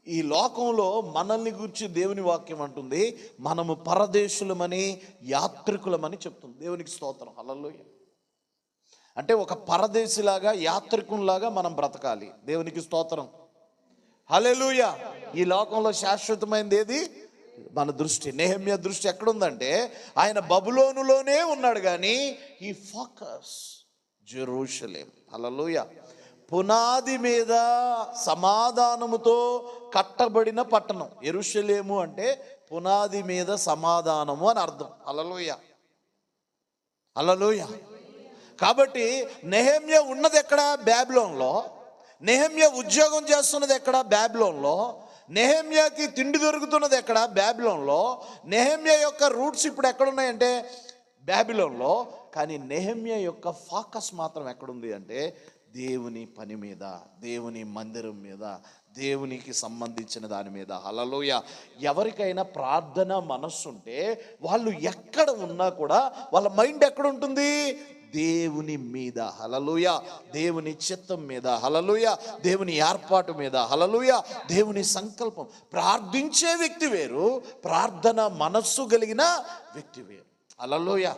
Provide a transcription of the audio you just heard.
ఈ లోకంలో మనల్ని గురించి దేవుని వాక్యం అంటుంది, మనము పరదేశులమని యాత్రికులమని చెప్తుంది. దేవునికి స్తోత్రం. హల్లెలూయా. అంటే ఒక పరదేశిలాగా యాత్రికునిలాగా మనం బ్రతకాలి. దేవునికి స్తోత్రం. హల్లెలూయా. ఈ లోకంలో శాశ్వతమైనది ఏది? మన దృష్టి. నెహెమ్యా దృష్టి ఎక్కడుందంటే ఆయన బబులోనులోనే ఉన్నాడు, కానీ ఈ ఫోకస్ జెరూషలేం. హల్లెలూయా. పునాది మీద సమాధానముతో కట్టబడిన పట్టణం యెరూషలేము అంటే పునాది మీద సమాధానము అని అర్థం. హల్లెలూయా. హల్లెలూయా. కాబట్టి నెహెమ్యా ఉన్నది ఎక్కడ? బాబిలోన్లో. నెహెమ్యా ఉద్యోగం చేస్తున్నది ఎక్కడ? బాబిలోన్లో. నెహెమ్యాకి తిండి దొరుకుతున్నది ఎక్కడ? బాబిలోన్లో. నెహెమ్యా యొక్క రూట్స్ ఇప్పుడు ఎక్కడున్నాయంటే బాబిలోన్లో. కానీ నెహెమ్యా యొక్క ఫోకస్ మాత్రం ఎక్కడుంది అంటే దేవుని పని మీద, దేవుని మందిరం మీద, దేవునికి సంబంధించిన దాని మీద. హల్లెలూయా. ఎవరికైనా ప్రార్థన మనస్సు ఉంటే వాళ్ళు ఎక్కడ ఉన్నా కూడా వాళ్ళ మైండ్ ఎక్కడ ఉంటుంది? దేవుని మీద. హల్లెలూయా. దేవుని చిత్తం మీద. హల్లెలూయా. దేవుని ఏర్పాటు మీద. హల్లెలూయా. దేవుని సంకల్పం. ప్రార్థించే వ్యక్తి వేరు, ప్రార్థన మనస్సు కలిగిన వ్యక్తి వేరు. హల్లెలూయా.